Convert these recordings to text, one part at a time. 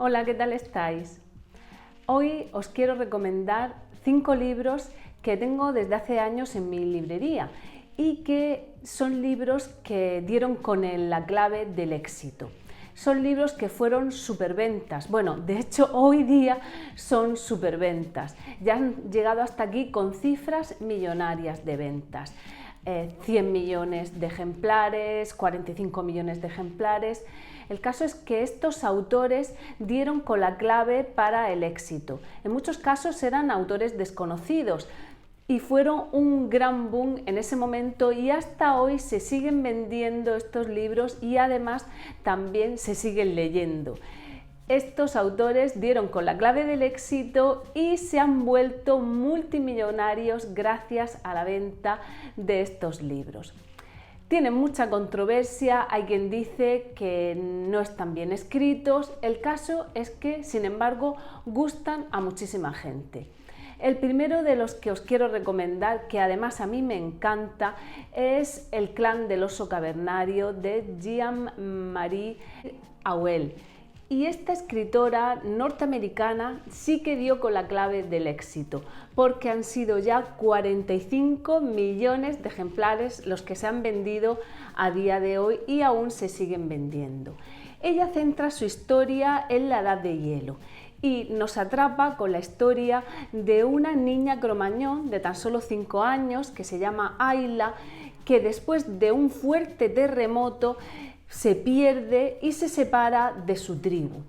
Hola, ¿qué tal estáis? Hoy os quiero recomendar 5 libros que tengo desde hace años en mi librería y que son libros que dieron con la clave del éxito. Son libros que fueron superventas. Bueno, de hecho hoy día son superventas. Ya han llegado hasta aquí con cifras millonarias de ventas. 100 millones de ejemplares, 45 millones de ejemplares. El caso es que estos autores dieron con la clave para el éxito. En muchos casos eran autores desconocidos y fueron un gran boom en ese momento, y hasta hoy se siguen vendiendo estos libros y además también se siguen leyendo. Estos autores dieron con la clave del éxito y se han vuelto multimillonarios gracias a la venta de estos libros. Tienen mucha controversia, hay quien dice que no están bien escritos. El caso es que, sin embargo, gustan a muchísima gente. El primero de los que os quiero recomendar, que además a mí me encanta, es El clan del oso cavernario de Jean-Marie Auel. Y esta escritora norteamericana sí que dio con la clave del éxito, porque han sido ya 45 millones de ejemplares los que se han vendido a día de hoy y aún se siguen vendiendo. Ella centra su historia en la Edad de Hielo y nos atrapa con la historia de una niña cromañón de tan solo 5 años que se llama Ayla, que después de un fuerte terremoto se pierde y se separa de su tribu.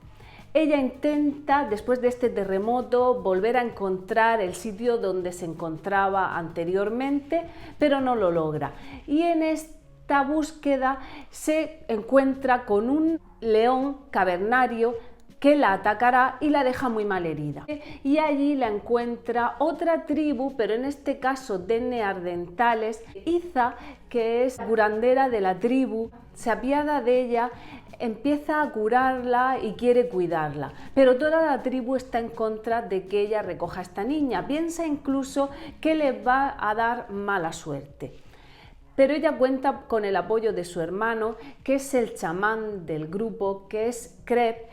Ella intenta, después de este terremoto, volver a encontrar el sitio donde se encontraba anteriormente, pero no lo logra. Y en esta búsqueda se encuentra con un león cavernario que la atacará y la deja muy mal herida. Y allí la encuentra otra tribu, pero en este caso de neandertales. Iza, que es curandera de la tribu, se apiada de ella, empieza a curarla y quiere cuidarla, pero toda la tribu está en contra de que ella recoja a esta niña. Piensa incluso que le va a dar mala suerte. Pero ella cuenta con el apoyo de su hermano, que es el chamán del grupo, que es Crep,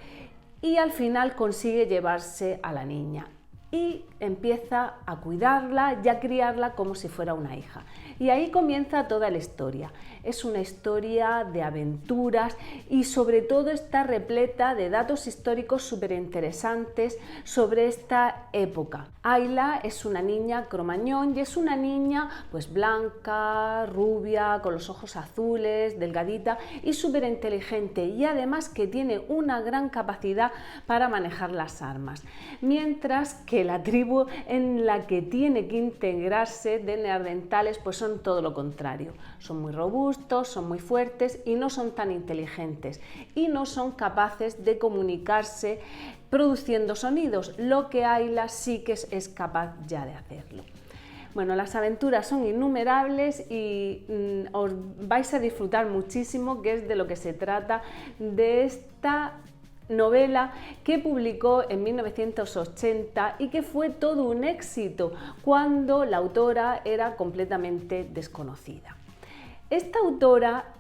y al final consigue llevarse a la niña y empieza a cuidarla y a criarla como si fuera una hija. Y ahí comienza toda la historia. Es una historia de aventuras y sobre todo está repleta de datos históricos súper interesantes sobre esta época. Ayla es una niña cromañón y es una niña pues blanca, rubia, con los ojos azules, delgadita y súper inteligente, y además que tiene una gran capacidad para manejar las armas. Mientras que la tribu en la que tiene que integrarse de neandertales pues son todo lo contrario. Son muy robustos, son muy fuertes y no son tan inteligentes y no son capaces de comunicarse produciendo sonidos, lo que Ayla sí que es capaz ya de hacerlo. Bueno, las aventuras son innumerables y os vais a disfrutar muchísimo, que es de lo que se trata de esta novela que publicó en 1980 y que fue todo un éxito cuando la autora era completamente desconocida. Esta autora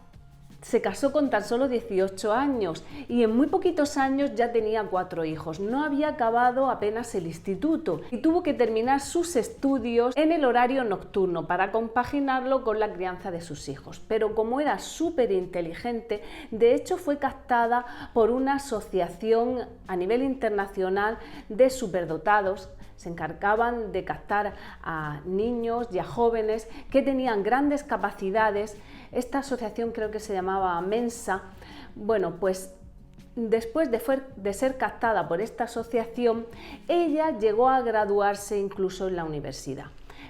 se casó con tan solo 18 años y en muy poquitos años ya tenía 4 hijos. No había acabado apenas el instituto y tuvo que terminar sus estudios en el horario nocturno para compaginarlo con la crianza de sus hijos. Pero como era súper inteligente, de hecho fue captada por una asociación a nivel internacional de superdotados. Se encargaban de captar a niños y a jóvenes que tenían grandes capacidades. Esta asociación creo que se llamaba Mensa. Bueno, pues después de ser captada por esta asociación, ella llegó a graduarse incluso en la universidad.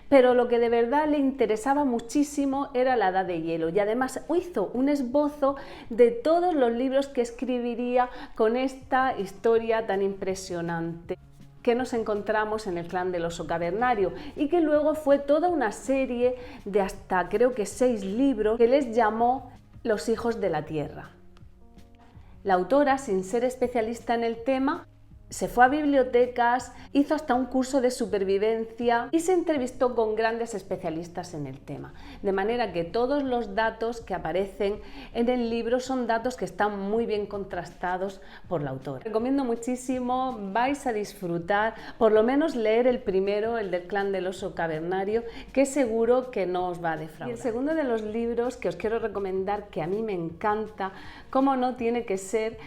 Pero lo que de verdad le interesaba muchísimo era la Edad de Hielo, y además hizo un esbozo de todos los libros que escribiría con esta historia tan impresionante que nos encontramos en El clan del oso cavernario, y que luego fue toda una serie de hasta creo que 6 libros que les llamó Los hijos de la tierra. La autora, sin ser especialista en el tema, se fue a bibliotecas, hizo hasta un curso de supervivencia y se entrevistó con grandes especialistas en el tema. De manera que todos los datos que aparecen en el libro son datos que están muy bien contrastados por la autora. Recomiendo muchísimo, vais a disfrutar, por lo menos leer el primero, el del clan del oso cavernario, que seguro que no os va a defraudar. Y el segundo de los libros que os quiero recomendar, que a mí me encanta, como no, tiene que ser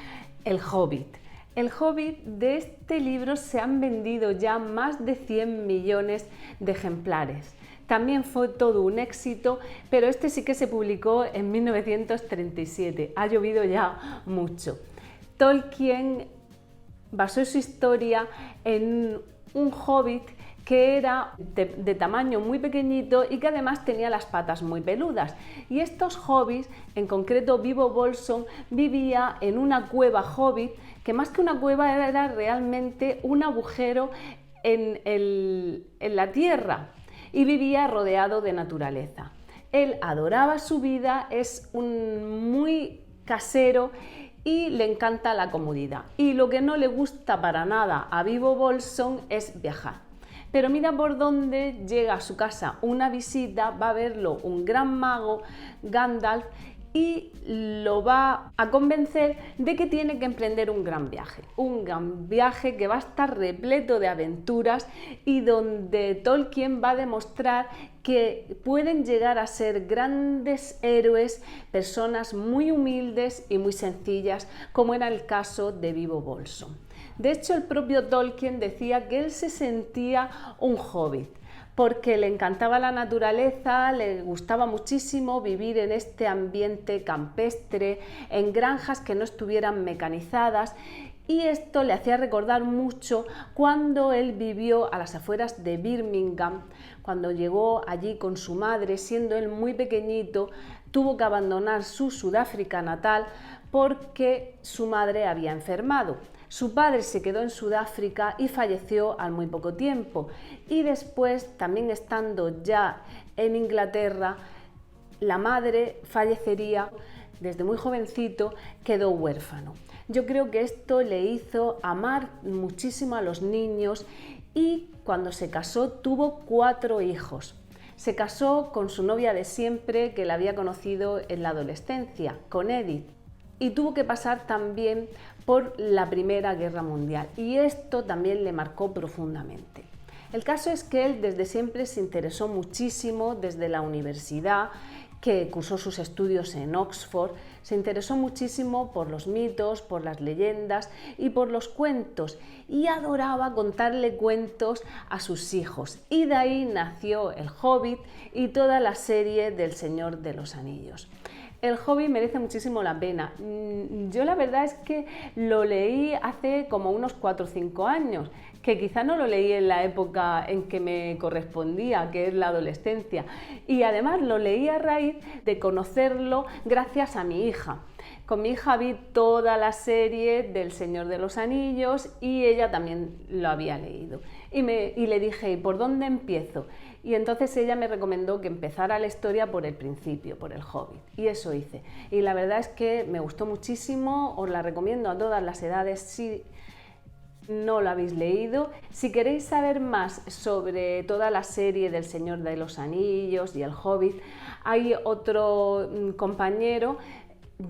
El Hobbit. El Hobbit, de este libro se han vendido ya más de 100 millones de ejemplares. También fue todo un éxito, pero este sí que se publicó en 1937. Ha llovido ya mucho. Tolkien basó su historia en un hobbit que era de tamaño muy pequeñito y que además tenía las patas muy peludas. Y estos hobbits, en concreto Bilbo Bolsón, vivía en una cueva hobbit, que más que una cueva era realmente un agujero en la tierra, y vivía rodeado de naturaleza. Él adoraba su vida, es muy casero y le encanta la comodidad. Y lo que no le gusta para nada a Bilbo Bolsón es viajar. Pero mira por dónde llega a su casa una visita, va a verlo un gran mago, Gandalf, y lo va a convencer de que tiene que emprender un gran viaje que va a estar repleto de aventuras y donde Tolkien va a demostrar que pueden llegar a ser grandes héroes, personas muy humildes y muy sencillas, como era el caso de Bilbo Bolsón. De hecho, el propio Tolkien decía que él se sentía un hobbit, porque le encantaba la naturaleza, le gustaba muchísimo vivir en este ambiente campestre, en granjas que no estuvieran mecanizadas, y esto le hacía recordar mucho cuando él vivió a las afueras de Birmingham, cuando llegó allí con su madre, siendo él muy pequeñito, tuvo que abandonar su Sudáfrica natal porque su madre había enfermado. Su padre se quedó en Sudáfrica y falleció al muy poco tiempo. Y después, también estando ya en Inglaterra, la madre fallecería. Desde muy jovencito quedó huérfano. Yo creo que esto le hizo amar muchísimo a los niños y cuando se casó tuvo 4 hijos. Se casó con su novia de siempre, que la había conocido en la adolescencia, con Edith. Y tuvo que pasar también por la Primera Guerra Mundial, y esto también le marcó profundamente. El caso es que él desde siempre se interesó muchísimo, desde la universidad, que cursó sus estudios en Oxford, se interesó muchísimo por los mitos, por las leyendas y por los cuentos, y adoraba contarle cuentos a sus hijos. Y de ahí nació El Hobbit y toda la serie del Señor de los Anillos. El Hobbit merece muchísimo la pena. Yo la verdad es que lo leí hace como unos 4 o 5 años, que quizá no lo leí en la época en que me correspondía, que es la adolescencia. Y además lo leí a raíz de conocerlo gracias a mi hija. Con mi hija vi toda la serie del Señor de los Anillos y ella también lo había leído. Y le dije, ¿y por dónde empiezo? Y entonces ella me recomendó que empezara la historia por el principio, por el Hobbit. Y eso hice. Y la verdad es que me gustó muchísimo, os la recomiendo a todas las edades si no lo habéis leído. Si queréis saber más sobre toda la serie del Señor de los Anillos y el Hobbit, hay otro compañero,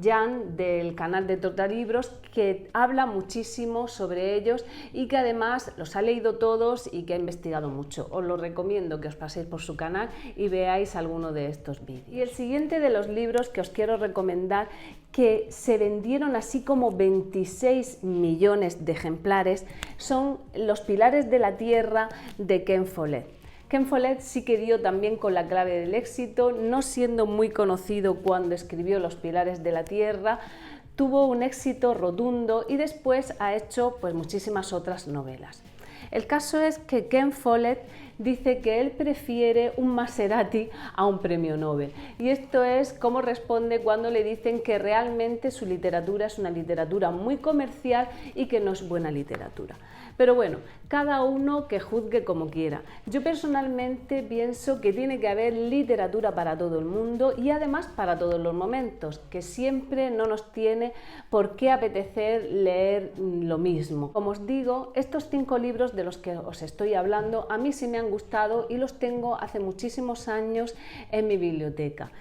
Jan, del canal de Trotalibros, que habla muchísimo sobre ellos y que además los ha leído todos y que ha investigado mucho. Os lo recomiendo que os paséis por su canal y veáis alguno de estos vídeos. Y el siguiente de los libros que os quiero recomendar, que se vendieron así como 26 millones de ejemplares, son Los Pilares de la Tierra de Ken Follett. Ken Follett sí que dio también con la clave del éxito, no siendo muy conocido cuando escribió Los Pilares de la Tierra, tuvo un éxito rotundo y después ha hecho pues muchísimas otras novelas. El caso es que Ken Follett dice que él prefiere un Maserati a un premio Nobel. Y esto es cómo responde cuando le dicen que realmente su literatura es una literatura muy comercial y que no es buena literatura. Pero bueno, cada uno que juzgue como quiera. Yo personalmente pienso que tiene que haber literatura para todo el mundo y además para todos los momentos, que siempre no nos tiene por qué apetecer leer lo mismo. Como os digo, estos 5 libros de los que os estoy hablando a mí sí me han gustado y los tengo hace muchísimos años en mi biblioteca.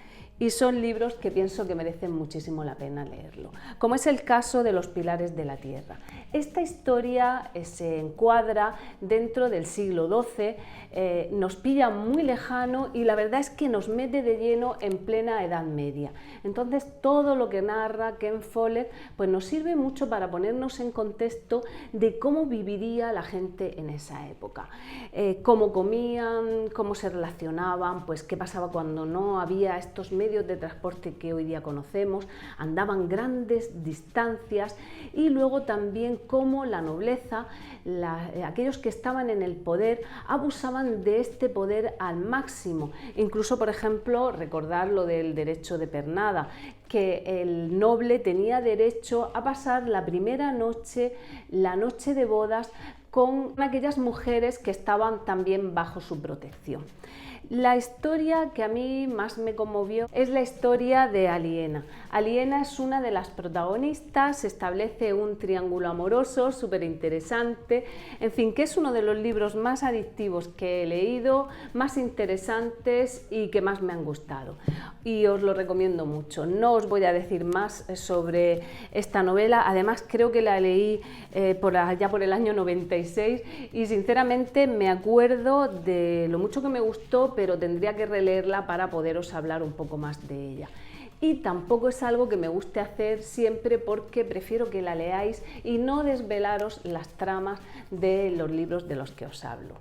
Y son libros que pienso que merecen muchísimo la pena leerlo, como es el caso de Los pilares de la tierra. Esta historia se encuadra dentro del siglo XII, nos pilla muy lejano y la verdad es que nos mete de lleno en plena Edad Media. Entonces todo lo que narra Ken Follett pues nos sirve mucho para ponernos en contexto de cómo viviría la gente en esa época, cómo comían, cómo se relacionaban, pues qué pasaba cuando no había estos medios de transporte que hoy día conocemos, andaban grandes distancias, y luego también cómo la nobleza, aquellos que estaban en el poder, abusaban de este poder al máximo. Incluso, por ejemplo, recordar lo del derecho de pernada, que el noble tenía derecho a pasar la primera noche, la noche de bodas, con aquellas mujeres que estaban también bajo su protección. La historia que a mí más me conmovió es la historia de Aliena. Aliena es una de las protagonistas, se establece un triángulo amoroso súper interesante, en fin, que es uno de los libros más adictivos que he leído, más interesantes y que más me han gustado. Y os lo recomiendo mucho. No os voy a decir más sobre esta novela, además creo que la leí ya por el año 96 y sinceramente me acuerdo de lo mucho que me gustó, pero tendría que releerla para poderos hablar un poco más de ella. Y tampoco es algo que me guste hacer siempre porque prefiero que la leáis y no desvelaros las tramas de los libros de los que os hablo.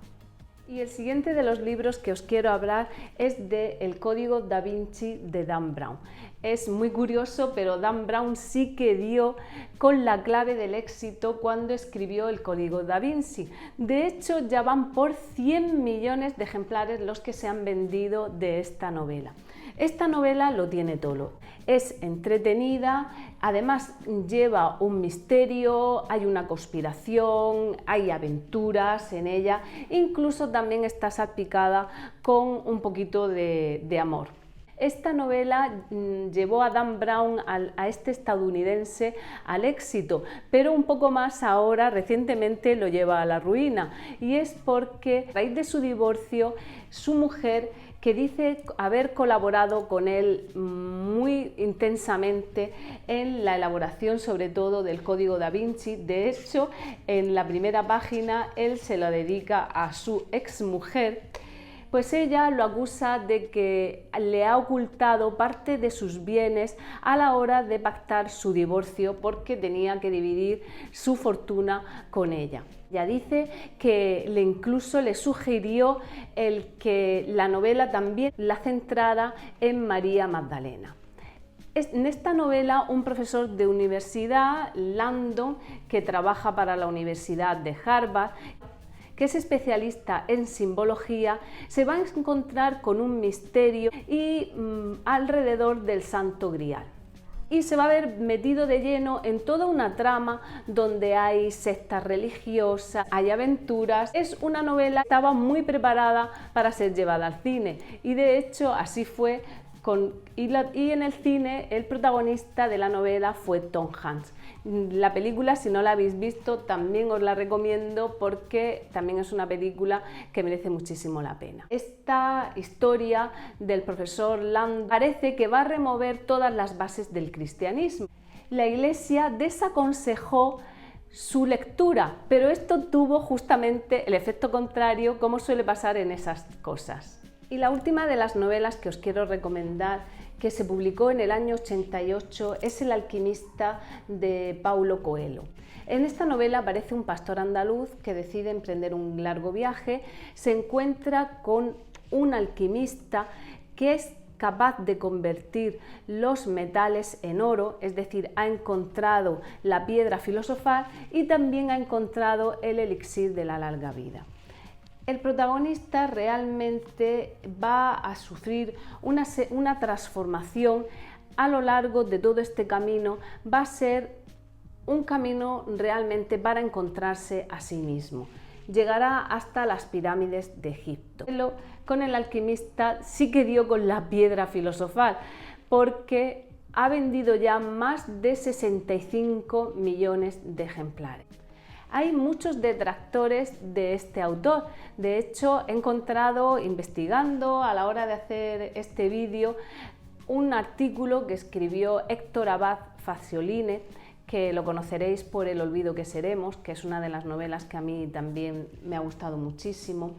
Y el siguiente de los libros que os quiero hablar es de El Código Da Vinci de Dan Brown. Es muy curioso, pero Dan Brown sí que dio con la clave del éxito cuando escribió El Código Da Vinci. De hecho, ya van por 100 millones de ejemplares los que se han vendido de esta novela. Esta novela lo tiene todo. Es entretenida, además lleva un misterio, hay una conspiración, hay aventuras en ella, incluso también está salpicada con un poquito de amor. Esta novela llevó a Dan Brown, a este estadounidense, al éxito, pero un poco más ahora, recientemente, lo lleva a la ruina. Y es porque, a raíz de su divorcio, su mujer, que dice haber colaborado con él muy intensamente en la elaboración sobre todo del Código Da Vinci. De hecho, en la primera página él se la dedica a su exmujer, pues ella lo acusa de que le ha ocultado parte de sus bienes a la hora de pactar su divorcio porque tenía que dividir su fortuna con ella. Ya dice que incluso le sugirió el que la novela también la centrara en María Magdalena. En esta novela, un profesor de universidad, Landon, que trabaja para la Universidad de Harvard, que es especialista en simbología, se va a encontrar con un misterio alrededor del Santo Grial. Y se va a ver metido de lleno en toda una trama donde hay sectas religiosas, hay aventuras. Es una novela que estaba muy preparada para ser llevada al cine y de hecho así fue. Y en el cine el protagonista de la novela fue Tom Hanks. La película, si no la habéis visto, también os la recomiendo porque también es una película que merece muchísimo la pena. Esta historia del profesor Land parece que va a remover todas las bases del cristianismo. La Iglesia desaconsejó su lectura, pero esto tuvo justamente el efecto contrario, como suele pasar en esas cosas. Y la última de las novelas que os quiero recomendar, que se publicó en el año 88, es El alquimista de Paulo Coelho. En esta novela aparece un pastor andaluz que decide emprender un largo viaje, se encuentra con un alquimista que es capaz de convertir los metales en oro, es decir, ha encontrado la piedra filosofal y también ha encontrado el elixir de la larga vida. el protagonista realmente va a sufrir una transformación a lo largo de todo este camino. Va a ser un camino realmente para encontrarse a sí mismo. Llegará hasta las pirámides de Egipto. Con el alquimista sí que dio con la piedra filosofal, porque ha vendido ya más de 65 millones de ejemplares. Hay muchos detractores de este autor. De hecho, he encontrado, investigando a la hora de hacer este vídeo, un artículo que escribió Héctor Abad Facioline, que lo conoceréis por El olvido que seremos, que es una de las novelas que a mí también me ha gustado muchísimo.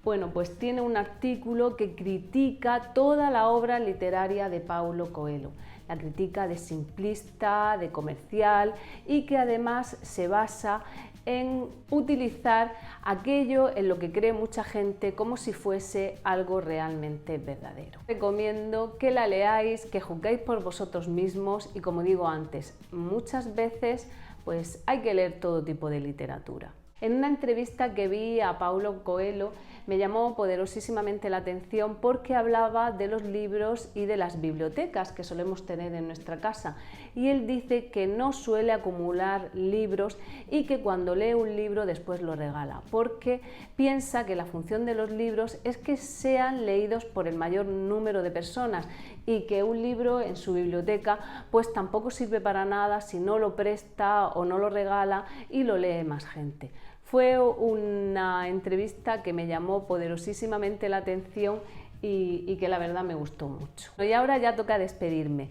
Bueno, pues tiene un artículo que critica toda la obra literaria de Paulo Coelho. La critica de simplista, de comercial, y que además se basa en utilizar aquello en lo que cree mucha gente como si fuese algo realmente verdadero. Recomiendo que la leáis, que juzguéis por vosotros mismos, y como digo antes, muchas veces pues hay que leer todo tipo de literatura. En una entrevista que vi a Paulo Coelho me llamó poderosísimamente la atención porque hablaba de los libros y de las bibliotecas que solemos tener en nuestra casa, y él dice que no suele acumular libros y que cuando lee un libro después lo regala, porque piensa que la función de los libros es que sean leídos por el mayor número de personas, y que un libro en su biblioteca pues tampoco sirve para nada si no lo presta o no lo regala y lo lee más gente. Fue una entrevista que me llamó poderosísimamente la atención y que la verdad me gustó mucho. Y ahora ya toca despedirme.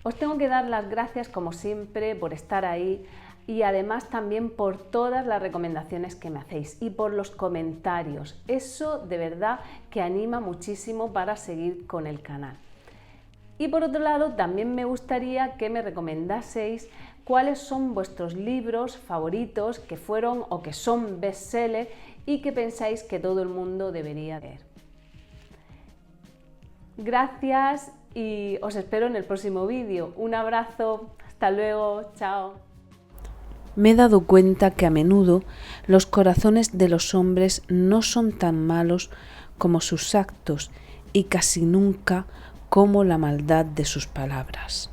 Os tengo que dar las gracias, como siempre, por estar ahí, y además también por todas las recomendaciones que me hacéis y por los comentarios. Eso de verdad que anima muchísimo para seguir con el canal. Y por otro lado, también me gustaría que me recomendaseis cuáles son vuestros libros favoritos que fueron o que son bestseller y que pensáis que todo el mundo debería leer. Gracias y os espero en el próximo vídeo. Un abrazo, hasta luego, chao. Me he dado cuenta que a menudo los corazones de los hombres no son tan malos como sus actos y casi nunca como la maldad de sus palabras.